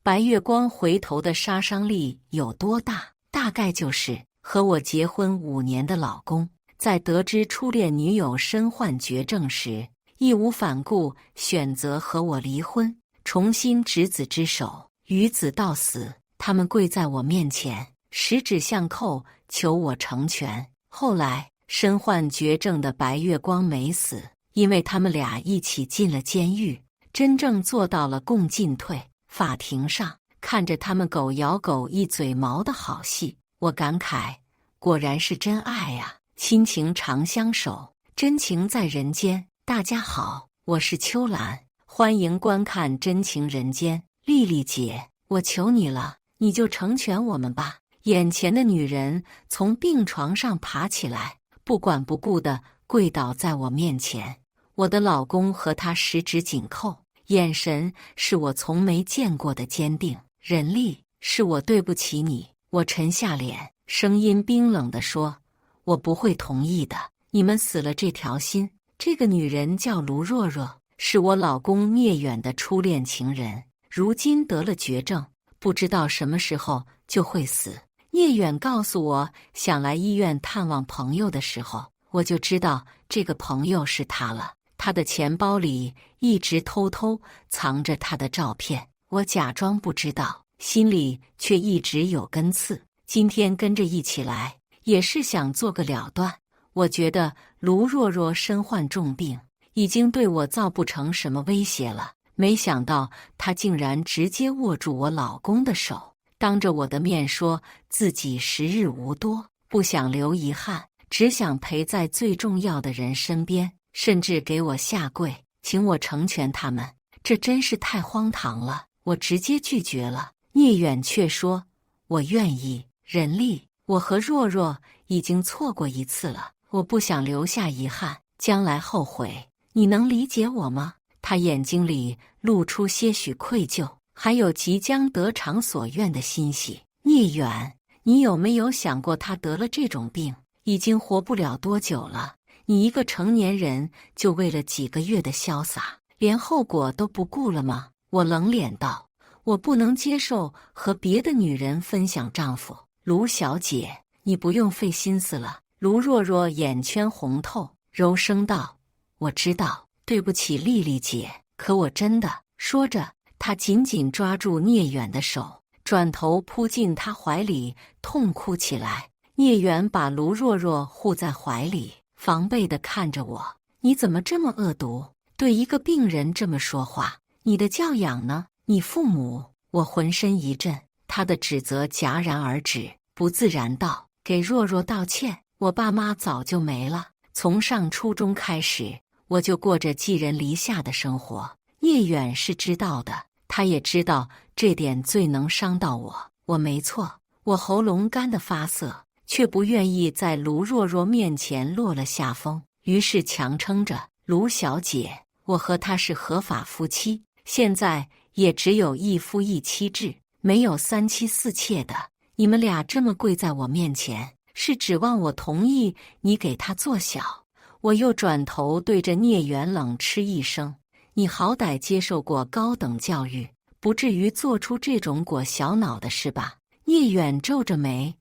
白月光回头的杀伤力有多大？大概就是和我结婚5年的老公，在得知初恋女友身患绝症时，义无反顾选择和我离婚，重新执子之手，与子到死。他们跪在我面前，十指相扣，求我成全。后来，身患绝症的白月光没死，因为他们俩一起进了监狱，真正做到了共进退。法庭上，看着他们狗咬狗一嘴毛的好戏，我感慨，果然是真爱啊！亲情长相守，真情在人间。大家好，我是秋兰，欢迎观看《真情人间》。丽丽姐，我求你了，你就成全我们吧！眼前的女人从病床上爬起来，不管不顾地跪倒在我面前。我的老公和她十指紧扣，眼神是我从没见过的坚定。人力，是我对不起你。我沉下脸，声音冰冷地说：“我不会同意的。你们死了这条心。”这个女人叫卢若若，是我老公聂远的初恋情人，如今得了绝症，不知道什么时候就会死。聂远告诉我想来医院探望朋友的时候，我就知道这个朋友是他了。他的钱包里一直偷偷藏着他的照片，我假装不知道，心里却一直有根刺。今天跟着一起来，也是想做个了断。我觉得卢若若身患重病，已经对我造不成什么威胁了。没想到她竟然直接握住我老公的手，当着我的面说自己时日无多，不想留遗憾，只想陪在最重要的人身边，甚至给我下跪，请我成全他们。这真是太荒唐了，我直接拒绝了。聂远却说：“我愿意。”人力，我和若若已经错过一次了，我不想留下遗憾，将来后悔。你能理解我吗？他眼睛里露出些许愧疚，还有即将得偿所愿的欣喜。聂远，你有没有想过他得了这种病，已经活不了多久了？你一个成年人，就为了几个月的潇洒，连后果都不顾了吗？我冷脸道：“我不能接受和别的女人分享丈夫。”卢小姐，你不用费心思了。卢若若眼圈红透，柔声道：“我知道，对不起丽丽姐，可我真的……”说着，她紧紧抓住聂远的手，转头扑进他怀里，痛哭起来。聂远把卢若若护在怀里，防备地看着我：“你怎么这么恶毒，对一个病人这么说话？你的教养呢？你父母？”我浑身一震，他的指责戛然而止，不自然道：“给若若道歉，我爸妈早就没了。从上初中开始，我就过着寄人篱下的生活。”聂远是知道的，他也知道这点最能伤到我。我没错，我喉咙干得发涩，却不愿意在卢若若面前落了下风，于是强撑着：“卢小姐，我和他是合法夫妻，现在也只有一夫一妻制，没有三妻四妾的。你们俩这么跪在我面前，是指望我同意你给他做小？”我又转头对着聂远冷嗤一声：“你好歹接受过高等教育，不至于做出这种裹小脑的事吧？”聂远皱着眉：“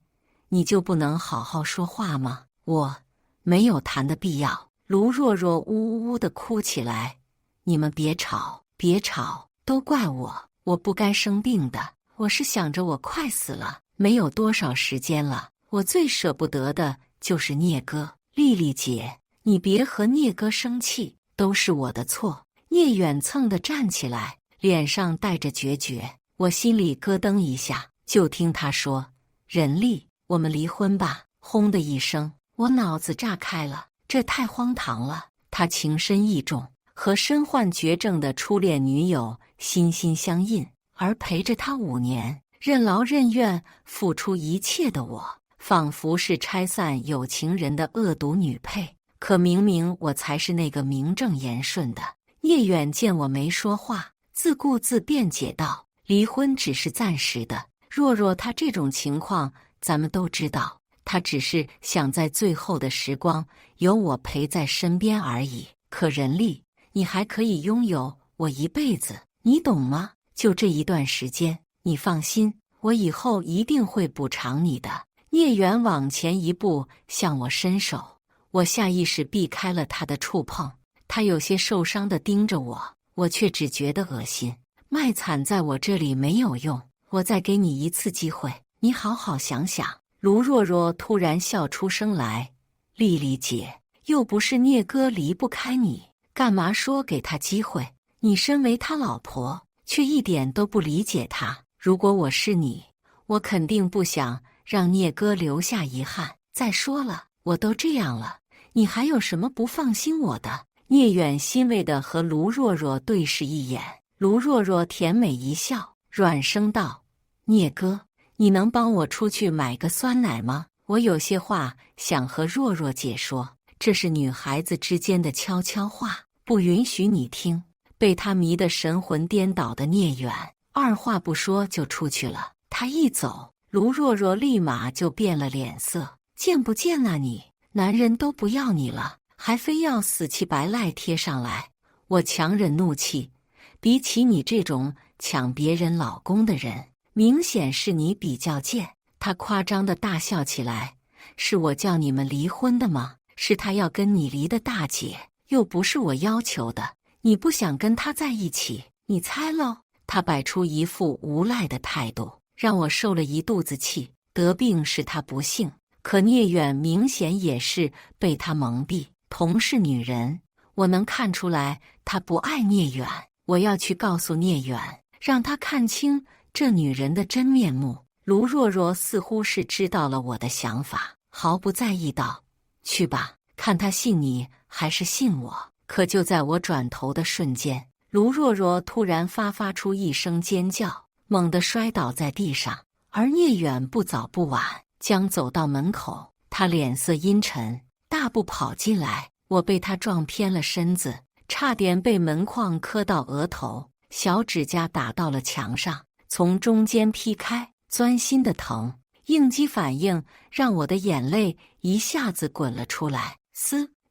你就不能好好说话吗？”我没有谈的必要。卢若若呜呜呜地哭起来：“你们别吵，别吵，都怪我，我不该生病的。我是想着我快死了，没有多少时间了。我最舍不得的就是聂哥。丽丽姐，你别和聂哥生气，都是我的错。”聂远蹭地站起来，脸上带着决绝。我心里咯噔一下，就听他说：“人力，我们离婚吧。”轰的一声，我脑子炸开了，这太荒唐了。他情深意重，和身患绝症的初恋女友心心相印，而陪着他5年，任劳任怨付出一切的我，仿佛是拆散有情人的恶毒女配。可明明我才是那个名正言顺的。聂远见我没说话，自顾自辩解道：“离婚只是暂时的，若若她这种情况咱们都知道，她只是想在最后的时光有我陪在身边而已。可人力，你还可以拥有我一辈子，你懂吗？就这一段时间，你放心，我以后一定会补偿你的。聂远往前一步，向我伸手，我下意识避开了他的触碰。他有些受伤地盯着我，我却只觉得恶心。卖惨在我这里没有用，我再给你一次机会，你好好想想。卢若若突然笑出声来，丽丽姐，又不是聂哥离不开你，干嘛说给他机会？你身为他老婆，却一点都不理解他。如果我是你，我肯定不想让聂哥留下遗憾。再说了，我都这样了，你还有什么不放心我的？聂远欣慰地和卢若若对视一眼，卢若若甜美一笑，软声道：聂哥，你能帮我出去买个酸奶吗？我有些话想和若若姐说，这是女孩子之间的悄悄话，不允许你听。被他迷得神魂颠倒的聂远，二话不说就出去了。他一走，卢若若立马就变了脸色。见不见啊你？男人都不要你了，还非要死乞白赖贴上来。我强忍怒气，比起你这种抢别人老公的人，明显是你比较贱。他夸张地大笑起来，是我叫你们离婚的吗？是他要跟你离的，大姐，又不是我要求的。你不想跟他在一起，你猜喽？他摆出一副无赖的态度，让我受了一肚子气。得病是他不幸，可聂远明显也是被他蒙蔽。同是女人，我能看出来他不爱聂远。我要去告诉聂远，让他看清这女人的真面目。卢若若似乎是知道了我的想法，毫不在意道：去吧，看他信你还是信我。可就在我转头的瞬间，卢若若突然发出一声尖叫，猛地摔倒在地上。而聂远不早不晚将走到门口，他脸色阴沉，大步跑进来。我被他撞偏了身子，差点被门框磕到额头，小指甲打到了墙上，从中间劈开，钻心的疼。应激反应让我的眼泪一下子滚了出来。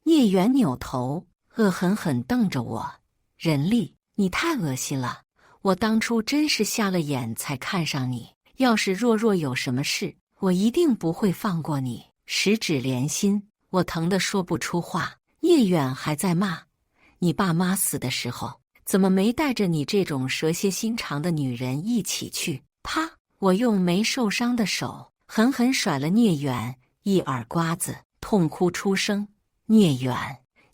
聂远扭头恶狠狠瞪着我，任丽，你太恶心了，我当初真是瞎了眼才看上你，要是若若有什么事，我一定不会放过你。十指连心，我疼得说不出话。聂远还在骂，你爸妈死的时候，怎么没带着你这种蛇蝎心肠的女人一起去？啪！我用没受伤的手狠狠甩了聂远一耳刮子，痛哭出声。聂远，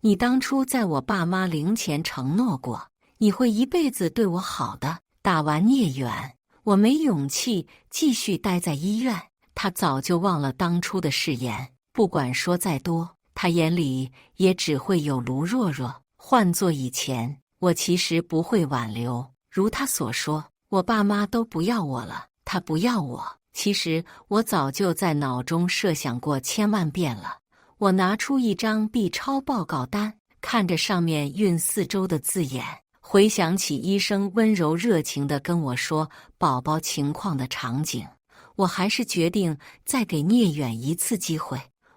你当初在我爸妈灵前承诺过，你会一辈子对我好的。打完聂远，我没勇气继续待在医院。他早就忘了当初的誓言，不管说再多，他眼里也只会有卢若若。换做以前，我其实不会挽留。如他所说，我爸妈都不要我了，他不要我。其实我早就在脑中设想过千万遍了。我拿出一张 B 超报告单，看着上面孕4周的字眼，回想起医生温柔热情地跟我说宝宝情况的场景，我还是决定再给聂远一次机会。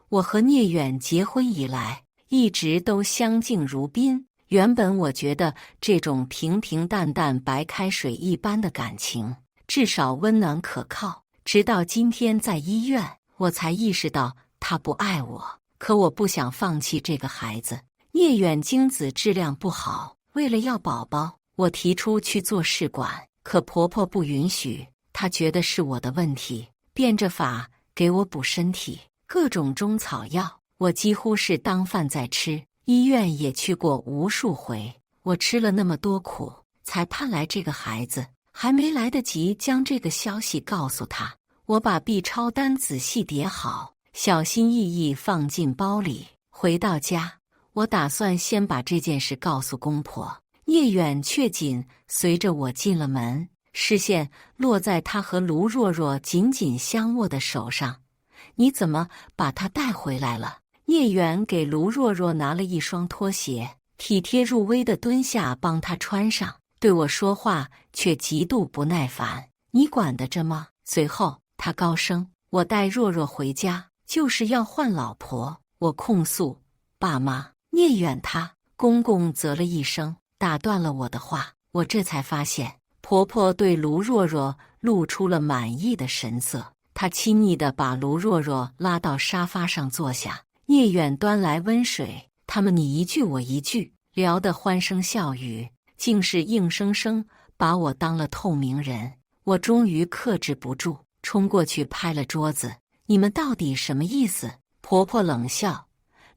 我和聂远结婚以来，一直都相敬如宾。原本我觉得这种平平淡淡白开水一般的感情，至少温暖可靠。直到今天在医院，我才意识到他不爱我。可我不想放弃这个孩子。聂远精子质量不好，为了要宝宝，我提出去做试管，可婆婆不允许，她觉得是我的问题，变着法给我补身体，各种中草药，我几乎是当饭在吃。医院也去过无数回，我吃了那么多苦，才盼来这个孩子。还没来得及将这个消息告诉他，我把 B 超单仔细叠好，小心翼翼放进包里。回到家，我打算先把这件事告诉公婆。聂远却紧随着我进了门，视线落在他和卢若若紧紧相握的手上。你怎么把他带回来了？聂远给卢若若拿了一双拖鞋，体贴入微地蹲下帮她穿上，对我说话却极度不耐烦。你管得着吗？随后他高声，我带若若回家就是要换老婆。我控诉，爸妈。聂远他公公啧了一声，打断了我的话。我这才发现，婆婆对卢若若露出了满意的神色。他亲昵地把卢若若拉到沙发上坐下，聂远端来温水，他们你一句我一句，聊得欢声笑语，竟是硬生生把我当了透明人。我终于克制不住，冲过去拍了桌子。你们到底什么意思？婆婆冷笑，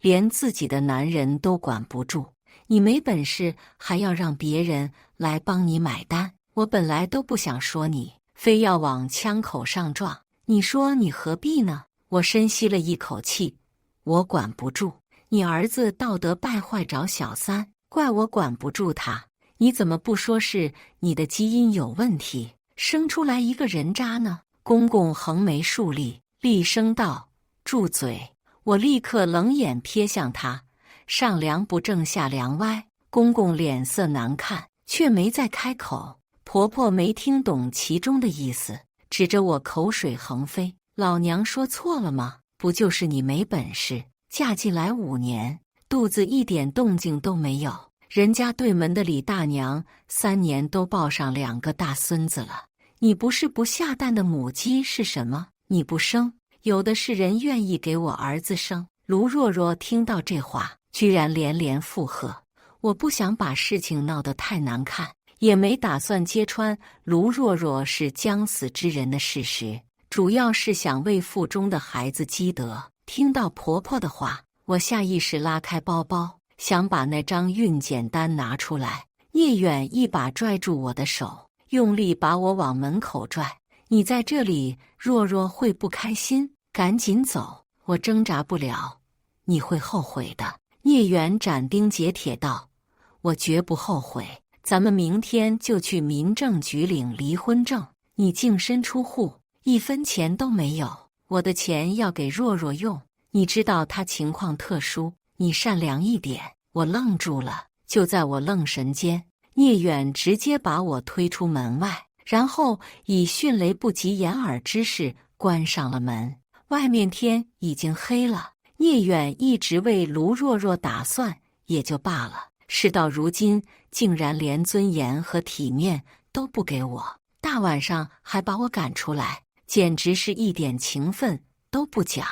连自己的男人都管不住，你没本事还要让别人来帮你买单。我本来都不想说你，非要往枪口上撞，你说你何必呢？我深吸了一口气，我管不住。你儿子道德败坏找小三，怪我管不住他。你怎么不说是你的基因有问题，生出来一个人渣呢？公公横眉竖立，厉声道：住嘴！我立刻冷眼瞥向他，上梁不正下梁歪。公公脸色难看，却没再开口。婆婆没听懂其中的意思，指着我口水横飞。老娘说错了吗？不就是你没本事，嫁进来5年，肚子一点动静都没有，人家对门的李大娘3年都抱上2个大孙子了，你不是不下蛋的母鸡是什么？你不生，有的是人愿意给我儿子生。卢若若听到这话，居然连连附和。我不想把事情闹得太难看，也没打算揭穿卢若若是将死之人的事实，主要是想为腹中的孩子积德。听到婆婆的话，我下意识拉开包包，想把那张孕检单拿出来。聂远一把拽住我的手，用力把我往门口拽。你在这里，若若会不开心，赶紧走。我挣扎不了，你会后悔的。聂远斩钉截铁道：我绝不后悔，咱们明天就去民政局领离婚证。你净身出户，1分钱都没有，我的钱要给若若用。你知道她情况特殊，你善良一点。我愣住了，就在我愣神间，聂远直接把我推出门外，然后以迅雷不及掩耳之势关上了门。外面天已经黑了，聂远一直为卢若若打算也就罢了，事到如今竟然连尊严和体面都不给我，大晚上还把我赶出来，简直是一点情分都不讲。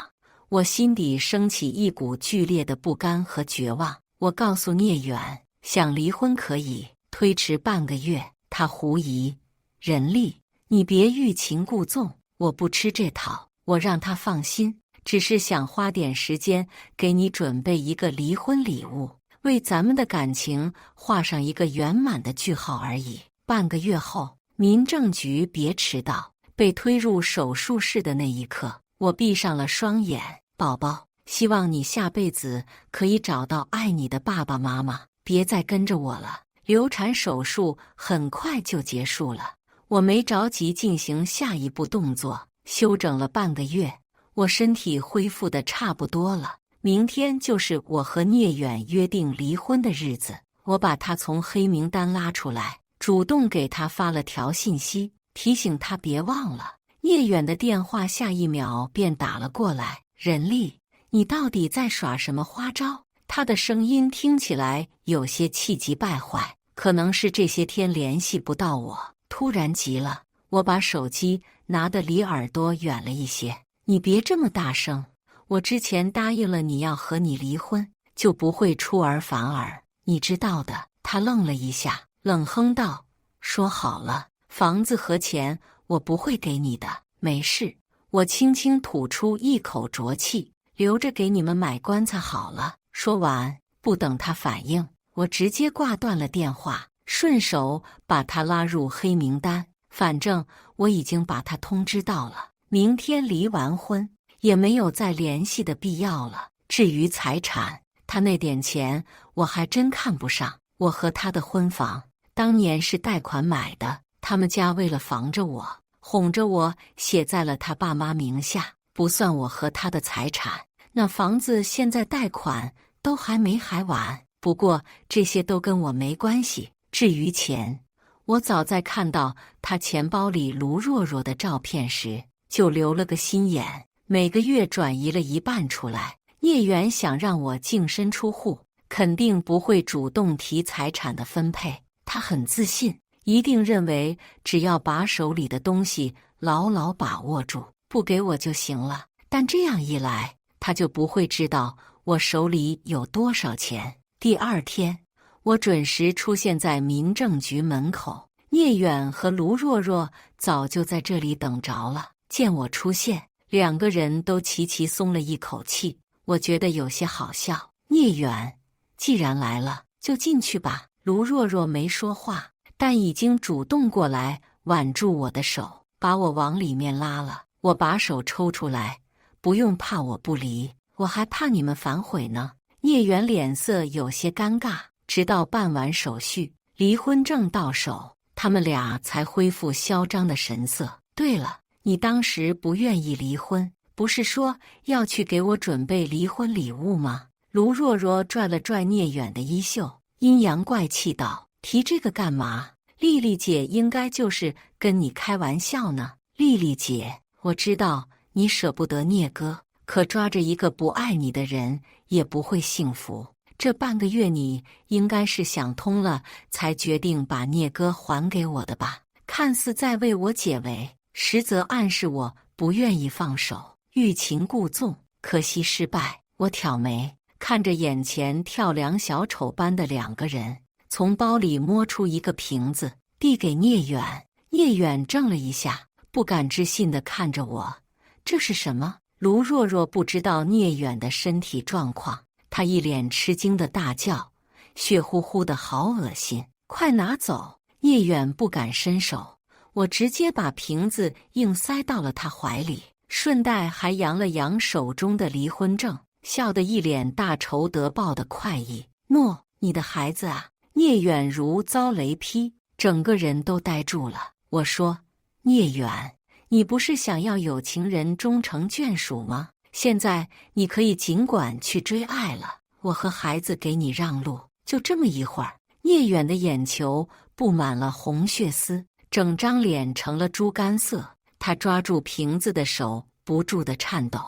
我心底升起一股剧烈的不甘和绝望。我告诉聂远，想离婚可以，推迟半个月。他狐疑：人力，你别欲擒故纵，我不吃这套。我让他放心，只是想花点时间给你准备一个离婚礼物，为咱们的感情画上一个圆满的句号而已。半个月后，民政局别迟到。被推入手术室的那一刻，我闭上了双眼。宝宝，希望你下辈子可以找到爱你的爸爸妈妈，别再跟着我了。流产手术很快就结束了，我没着急进行下一步动作。休整了半个月，我身体恢复得差不多了。明天就是我和聂远约定离婚的日子。我把他从黑名单拉出来，主动给他发了条信息，提醒他别忘了。聂远的电话下一秒便打了过来。任丽，你到底在耍什么花招？他的声音听起来有些气急败坏，可能是这些天联系不到我，突然急了。我把手机拿得离耳朵远了一些。你别这么大声，我之前答应了你要和你离婚，就不会出尔反尔，你知道的。他愣了一下，冷哼道：说好了，房子和钱我不会给你的。没事。我轻轻吐出一口浊气，留着给你们买棺材好了。说完，不等他反应，我直接挂断了电话，顺手把他拉入黑名单。反正我已经把他通知到了，明天离完婚也没有再联系的必要了。至于财产，他那点钱我还真看不上。我和他的婚房当年是贷款买的，他们家为了防着我，哄着我写在了他爸妈名下，不算我和他的财产。那房子现在贷款都还没还完，不过这些都跟我没关系。至于钱，我早在看到他钱包里卢若若的照片时就留了个心眼，每个月转移了一半出来。聂远想让我净身出户，肯定不会主动提财产的分配。他很自信，一定认为只要把手里的东西牢牢把握住，不给我就行了。但这样一来，他就不会知道我手里有多少钱。第二天，我准时出现在民政局门口，聂远和卢若若早就在这里等着了。见我出现，两个人都齐齐松了一口气，我觉得有些好笑。聂远，既然来了，就进去吧。卢若若没说话，但已经主动过来挽住我的手，把我往里面拉了。我把手抽出来，不用怕我不离，我还怕你们反悔呢。聂远脸色有些尴尬，直到办完手续，离婚证到手，他们俩才恢复嚣张的神色。对了，你当时不愿意离婚，不是说要去给我准备离婚礼物吗？卢若若拽了拽聂远的衣袖，阴阳怪气道：“提这个干嘛？丽丽姐应该就是跟你开玩笑呢。”丽丽姐，我知道你舍不得聂哥，可抓着一个不爱你的人也不会幸福。这半个月你应该是想通了，才决定把聂哥还给我的吧？看似在为我解围，实则暗示我不愿意放手，欲擒故纵。可惜失败。我挑眉，看着眼前跳梁小丑般的两个人，从包里摸出一个瓶子，递给聂远。聂远怔了一下，不敢置信地看着我：“这是什么？”卢若若不知道聂远的身体状况，她一脸吃惊的大叫：“血乎乎的，好恶心！快拿走！”聂远不敢伸手，我直接把瓶子硬塞到了他怀里，顺带还扬了扬手中的离婚证，笑得一脸大仇得报的快意。“诺，你的孩子啊！”聂远如遭雷劈，整个人都呆住了。我说：“聂远，你不是想要有情人终成眷属吗？现在你可以尽管去追爱了，我和孩子给你让路。”就这么一会儿，聂远的眼球布满了红血丝，整张脸成了猪肝色。他抓住瓶子的手不住地颤抖。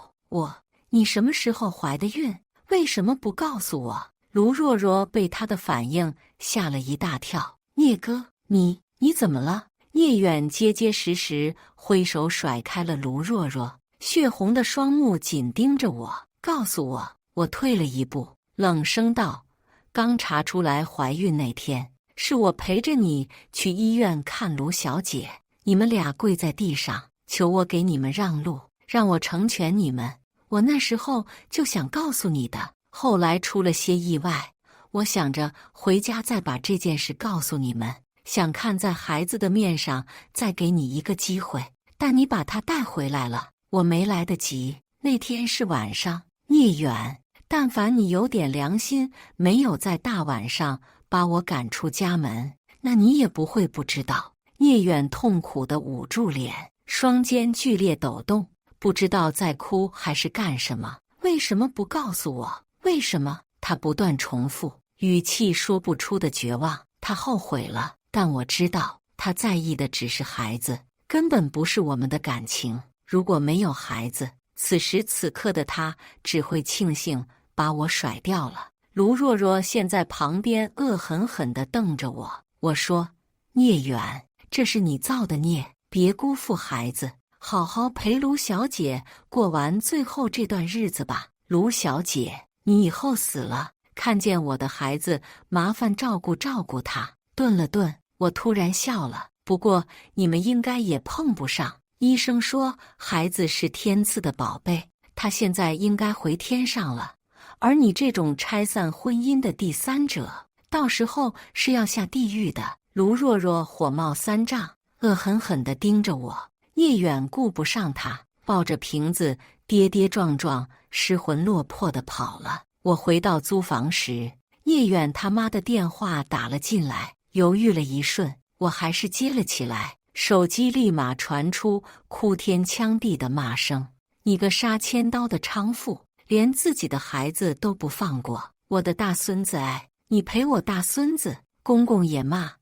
你什么时候怀的孕？为什么不告诉我？”卢若若被他的反应吓了一大跳。“聂哥，你怎么了？”聂远结结实实挥手甩开了卢若若，血红的双目紧盯着我。“告诉我！”我退了一步，冷声道：“刚查出来怀孕那天，是我陪着你去医院看卢小姐，你们俩跪在地上求我给你们让路，让我成全你们。我那时候就想告诉你的，后来出了些意外，我想着回家再把这件事告诉你们，想看在孩子的面上再给你一个机会，但你把他带回来了，我没来得及。那天是晚上，聂远，但凡你有点良心，没有在大晚上把我赶出家门，那你也不会不知道。”聂远痛苦地捂住脸，双肩剧烈抖动，不知道在哭还是干什么。“为什么不告诉我？为什么？”他不断重复，语气说不出的绝望。他后悔了，但我知道他在意的只是孩子，根本不是我们的感情。如果没有孩子，此时此刻的他只会庆幸把我甩掉了。卢若若现在旁边恶狠狠地瞪着我。我说：“聂远，这是你造的孽，别辜负孩子，好好陪卢小姐过完最后这段日子吧。卢小姐，你以后死了，看见我的孩子，麻烦照顾照顾他。”顿了顿，我突然笑了。“不过你们应该也碰不上。医生说孩子是天赐的宝贝，他现在应该回天上了。而你这种拆散婚姻的第三者，到时候是要下地狱的。”卢若若火冒三丈，恶狠狠地盯着我。聂远顾不上他，抱着瓶子跌跌撞撞、失魂落魄地跑了。我回到租房时，聂远他妈的电话打了进来，犹豫了一瞬，我还是接了起来。手机立马传出哭天抢地的骂声：“你个杀千刀的娼妇，连自己的孩子都不放过！我的大孙子哎，你陪我大孙子！”公公也骂：“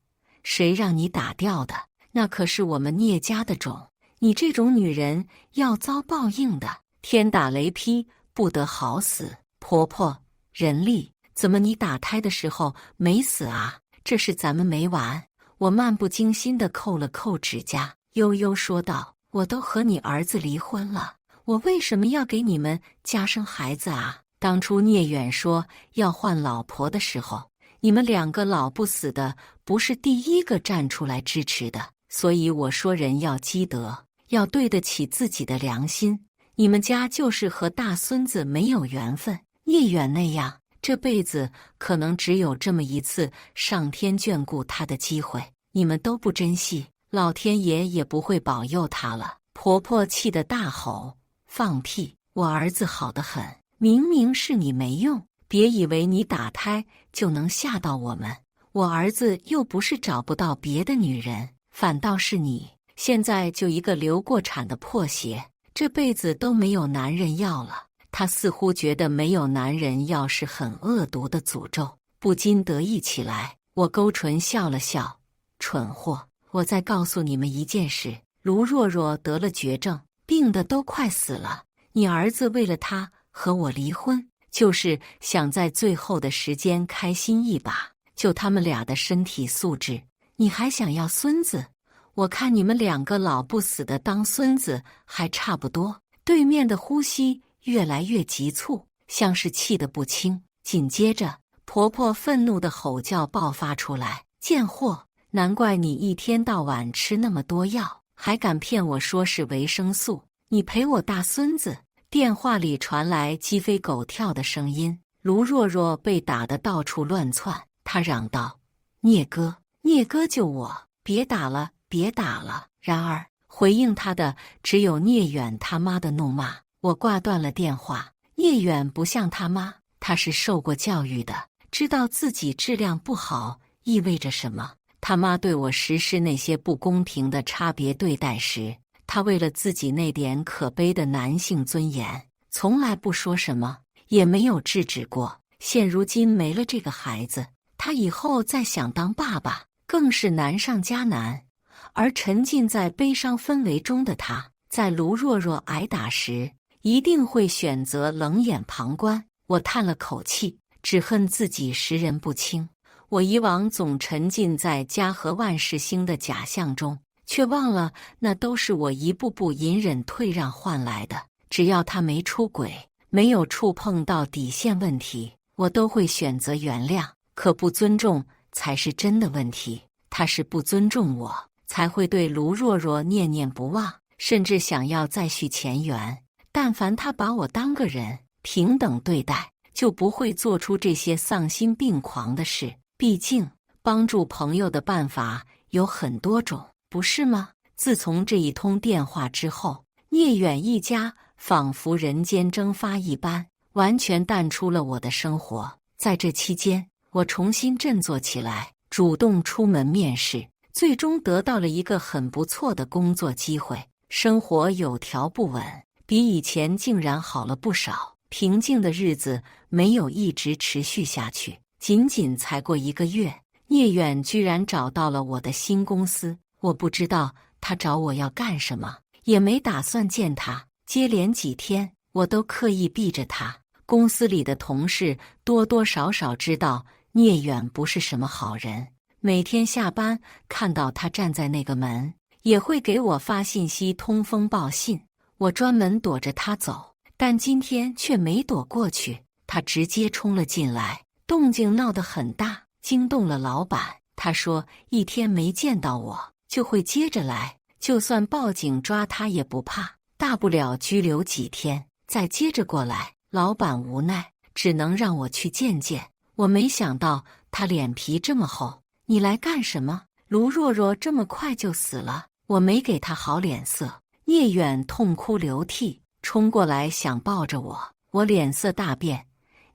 谁让你打掉的？那可是我们聂家的种，你这种女人要遭报应的！天打雷劈，不得好死！婆婆，人力，怎么你打胎的时候没死啊？这事咱们没完！”我漫不经心地扣了扣指甲，悠悠说道：“我都和你儿子离婚了，我为什么要给你们家生孩子啊？当初聂远说要换老婆的时候，你们两个老不死的不是第一个站出来支持的，所以我说人要积德，要对得起自己的良心。你们家就是和大孙子没有缘分，聂远那样，这辈子可能只有这么一次上天眷顾他的机会，你们都不珍惜，老天爷也不会保佑他了。”婆婆气得大吼：“放屁！我儿子好得很，明明是你没用，别以为你打胎就能吓到我们。我儿子又不是找不到别的女人，反倒是你，现在就一个流过产的破鞋，这辈子都没有男人要了。”他似乎觉得没有男人要是很恶毒的诅咒，不禁得意起来。我勾唇笑了笑：“蠢货，我再告诉你们一件事，卢若若得了绝症，病得都快死了。你儿子为了她和我离婚，就是想在最后的时间开心一把，就他们俩的身体素质，你还想要孙子？我看你们两个老不死的当孙子还差不多。”对面的呼吸越来越急促，像是气得不轻。紧接着，婆婆愤怒的吼叫爆发出来：“贱货！难怪你一天到晚吃那么多药，还敢骗我说是维生素！你陪我大孙子！”电话里传来鸡飞狗跳的声音，卢若若被打得到处乱窜，她嚷道：“聂哥，聂哥救我！别打了，别打了！”然而回应她的只有聂远他妈的怒骂。我挂断了电话。聂远不像他妈，他是受过教育的，知道自己质量不好意味着什么。他妈对我实施那些不公平的差别对待时，他为了自己那点可悲的男性尊严，从来不说什么，也没有制止过。现如今没了这个孩子，他以后再想当爸爸，更是难上加难。而沉浸在悲伤氛围中的他，在卢若若挨打时，一定会选择冷眼旁观。我叹了口气，只恨自己识人不清。我以往总沉浸在家和万事兴的假象中，却忘了那都是我一步步隐忍退让换来的。只要他没出轨，没有触碰到底线问题，我都会选择原谅。可不尊重才是真的问题。他是不尊重我，才会对卢若若念念不忘，甚至想要再续前缘。但凡他把我当个人，平等对待，就不会做出这些丧心病狂的事。毕竟，帮助朋友的办法有很多种，不是吗？自从这一通电话之后，聂远一家仿佛人间蒸发一般，完全淡出了我的生活。在这期间，我重新振作起来，主动出门面试，最终得到了一个很不错的工作机会。生活有条不紊，比以前竟然好了不少。平静的日子没有一直持续下去，仅仅才过1个月，聂远居然找到了我的新公司。我不知道他找我要干什么，也没打算见他。接连几天，我都刻意避着他。公司里的同事多多少少知道聂远不是什么好人，每天下班看到他站在那个门，也会给我发信息通风报信。我专门躲着他走，但今天却没躲过去，他直接冲了进来，动静闹得很大，惊动了老板。他说一天没见到我，就会接着来，就算报警抓他也不怕，大不了拘留几天，再接着过来。老板无奈，只能让我去见见。我没想到他脸皮这么厚。你来干什么？卢若若这么快就死了，我没给他好脸色。聂远痛哭流涕，冲过来想抱着我，我脸色大变。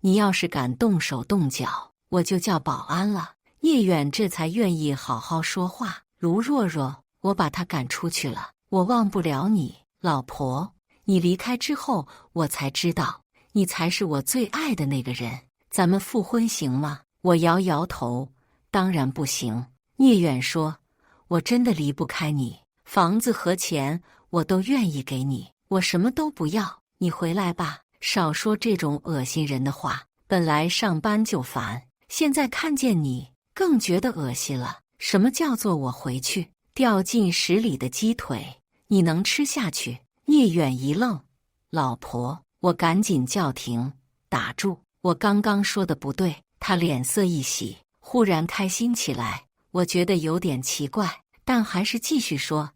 你要是敢动手动脚，我就叫保安了。聂远这才愿意好好说话。卢若若，我把他赶出去了，我忘不了你，老婆。你离开之后，我才知道你才是我最爱的那个人。咱们复婚行吗？我摇摇头，当然不行。聂远说，我真的离不开你，房子和钱我都愿意给你，我什么都不要，你回来吧。少说这种恶心人的话，本来上班就烦，现在看见你更觉得恶心了。什么叫做我回去？掉进屎里的鸡腿，你能吃下去？聂远一愣，老婆，我赶紧叫停，打住，我刚刚说的不对。他脸色一喜，忽然开心起来。我觉得有点奇怪，但还是继续说，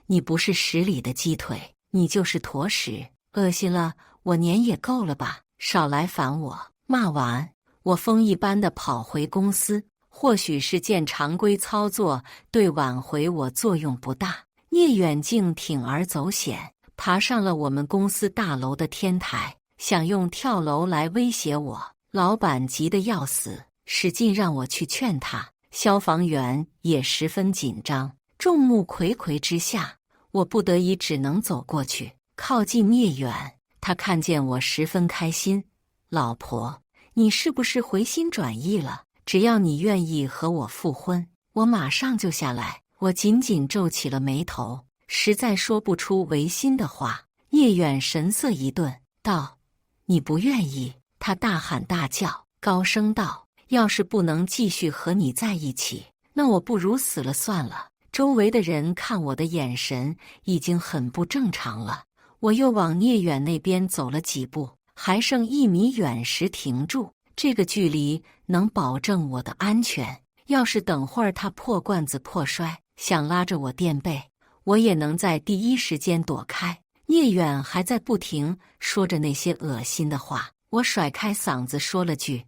你不是屎里的鸡腿，你就是坨屎，恶心了，我年也够了吧，少来烦我。骂完，我风一般的跑回公司。或许是见常规操作对挽回我作用不大，聂远竟铤而走险，爬上了我们公司大楼的天台，想用跳楼来威胁我。老板急得要死，使劲让我去劝他。消防员也十分紧张，众目睽睽之下，我不得已只能走过去，靠近聂远。他看见我十分开心，老婆，你是不是回心转意了？只要你愿意和我复婚，我马上就下来。我紧紧皱起了眉头，实在说不出违心的话。聂远神色一顿，道：“你不愿意？”他大喊大叫，高声道：“要是不能继续和你在一起，那我不如死了算了。”周围的人看我的眼神已经很不正常了。我又往聂远那边走了几步，还剩1米远时停住。这个距离能保证我的安全。要是等会儿他破罐子破摔，想拉着我垫背，我也能在第一时间躲开。聂远还在不停说着那些恶心的话，我甩开嗓子说了句：“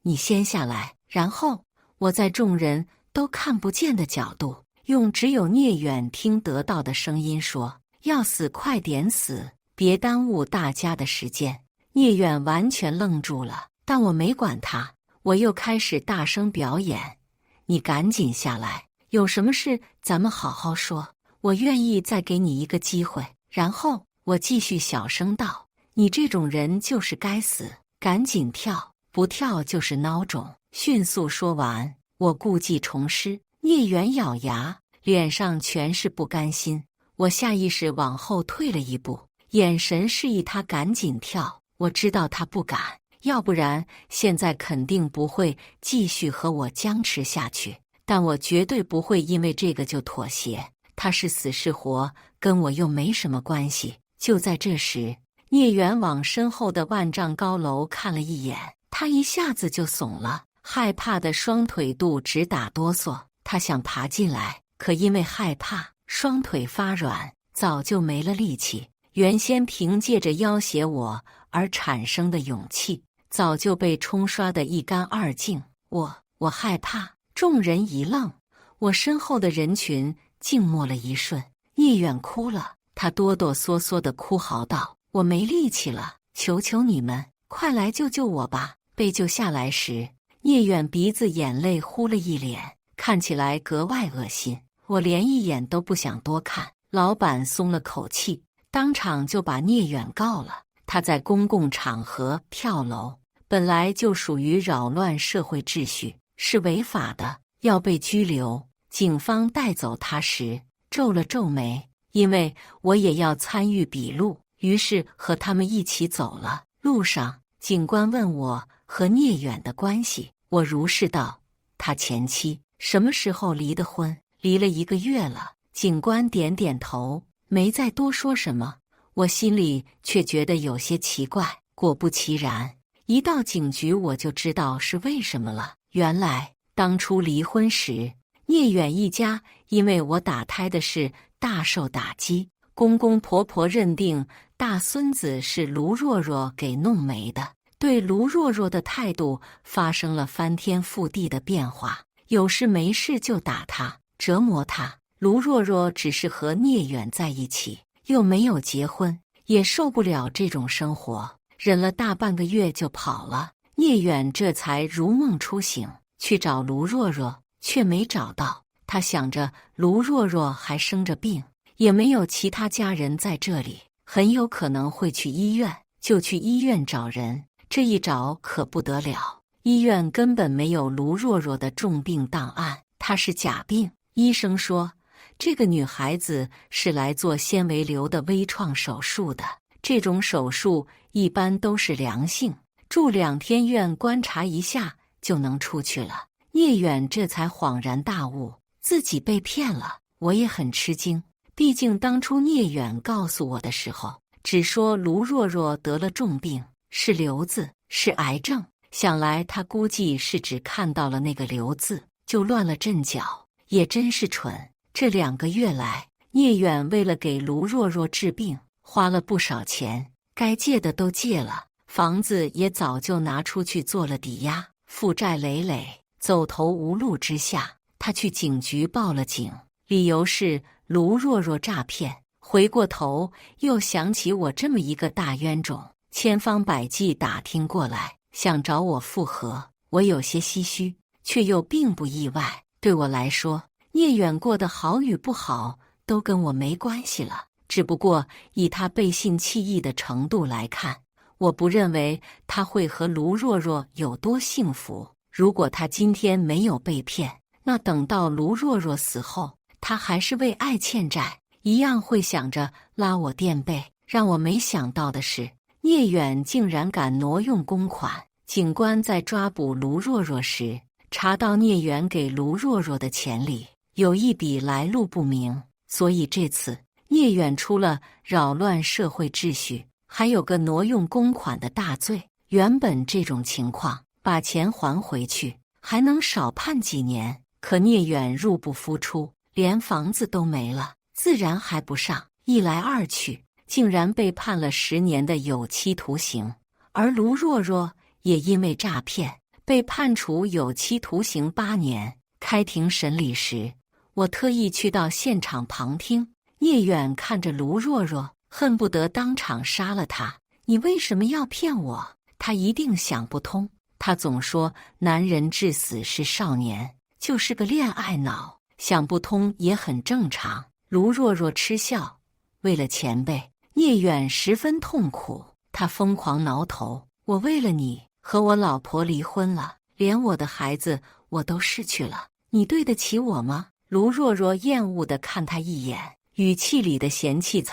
你先下来。”然后我在众人都看不见的角度，用只有聂远听得到的声音说：“要死快点死，别耽误大家的时间。”聂远完全愣住了。但我没管他，我又开始大声表演：“你赶紧下来，有什么事咱们好好说，我愿意再给你一个机会。”然后我继续小声道：“你这种人就是该死，赶紧跳，不跳就是孬种。”迅速说完，我故技重施。聂远咬牙，脸上全是不甘心。我下意识往后退了一步，眼神示意他赶紧跳。我知道他不敢，要不然现在肯定不会继续和我僵持下去。但我绝对不会因为这个就妥协，他是死是活跟我又没什么关系。就在这时，聂远往身后的万丈高楼看了一眼，他一下子就怂了，害怕的双腿肚直打哆嗦。他想爬进来，可因为害怕，双腿发软，早就没了力气。原先凭借着要挟我而产生的勇气，早就被冲刷得一干二净。我害怕。众人一愣，我身后的人群静默了一瞬。聂远哭了，他哆哆嗦嗦地哭嚎道：“我没力气了，求求你们，快来救救我吧！”被救下来时，聂远鼻子眼泪呼了一脸，看起来格外恶心。我连一眼都不想多看。老板松了口气，当场就把聂远告了。他在公共场合跳楼，本来就属于扰乱社会秩序，是违法的，要被拘留。警方带走他时皱了皱眉，因为我也要参与笔录，于是和他们一起走了。路上，警官问我和聂远的关系，我如实道：“他前妻什么时候离的婚？离了1个月了。”警官点点头，没再多说什么。我心里却觉得有些奇怪。果不其然，一到警局我就知道是为什么了。原来当初离婚时，聂远一家因为我打胎的事大受打击，公公婆婆认定大孙子是卢若若给弄没的，对卢若若的态度发生了翻天覆地的变化，有事没事就打她，折磨她。卢若若只是和聂远在一起，又没有结婚，也受不了这种生活，忍了大半个月就跑了。聂远这才如梦初醒，去找卢若若，却没找到。他想着卢若若还生着病，也没有其他家人在这里，很有可能会去医院，就去医院找人。这一找可不得了，医院根本没有卢若若的重病档案，她是假病。医生说这个女孩子是来做纤维瘤的微创手术的，这种手术一般都是良性，住2天院观察一下就能出去了。聂远这才恍然大悟，自己被骗了，我也很吃惊。毕竟当初聂远告诉我的时候，只说卢若若得了重病，是瘤子，是癌症。想来他估计是只看到了那个瘤字，就乱了阵脚，也真是蠢。这2个月来，聂远为了给卢若若治病，花了不少钱，该借的都借了，房子也早就拿出去做了抵押，负债累累，走投无路之下，他去警局报了警，理由是卢若若诈骗。回过头又想起我这么一个大冤种，千方百计打听过来，想找我复合。我有些唏嘘，却又并不意外。对我来说，聂远过得好与不好都跟我没关系了，只不过以他背信弃义的程度来看，我不认为他会和卢若若有多幸福。如果他今天没有被骗，那等到卢若若死后，他还是为爱欠债，一样会想着拉我垫背。让我没想到的是，聂远竟然敢挪用公款。警官在抓捕卢若若时，查到聂远给卢若若的钱里有一笔来路不明，所以这次聂远除了扰乱社会秩序，还有个挪用公款的大罪。原本这种情况，把钱还回去还能少判几年，可聂远入不敷出，连房子都没了，自然还不上。一来二去，竟然被判了10年的有期徒刑。而卢若若也因为诈骗被判处有期徒刑8年。开庭审理时，我特意去到现场旁听。聂远看着卢若若，恨不得当场杀了她。你为什么要骗我？他一定想不通。他总说男人至死是少年，就是个恋爱脑，想不通也很正常。卢若若嗤笑，为了前辈，聂远十分痛苦，他疯狂挠头。我为了你和我老婆离婚了，连我的孩子我都失去了，你对得起我吗？卢若若厌恶地看他一眼，语气里的嫌弃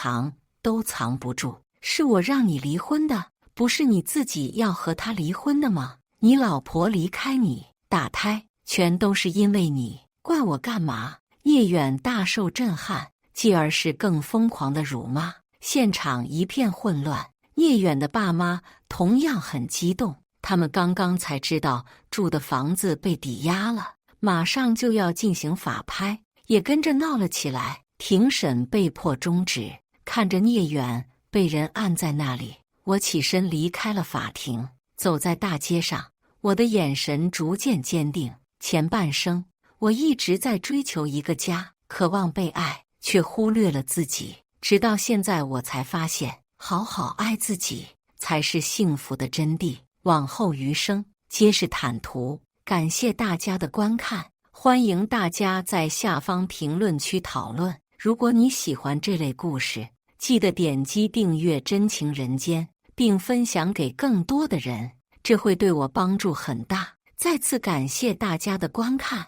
都藏不住。是我让你离婚的，不是你自己要和他离婚的吗？你老婆离开你，打胎，全都是因为你，怪我干嘛？聂远大受震撼，继而是更疯狂的辱骂。现场一片混乱。聂远的爸妈同样很激动，他们刚刚才知道住的房子被抵押了，马上就要进行法拍，也跟着闹了起来。庭审被迫终止，看着聂远被人按在那里，我起身离开了法庭，走在大街上，我的眼神逐渐坚定。前半生，我一直在追求一个家，渴望被爱，却忽略了自己。直到现在，我才发现，好好爱自己才是幸福的真谛。往后余生，皆是坦途。感谢大家的观看，欢迎大家在下方评论区讨论。如果你喜欢这类故事，记得点击订阅《真情人间》，并分享给更多的人，这会对我帮助很大。再次感谢大家的观看。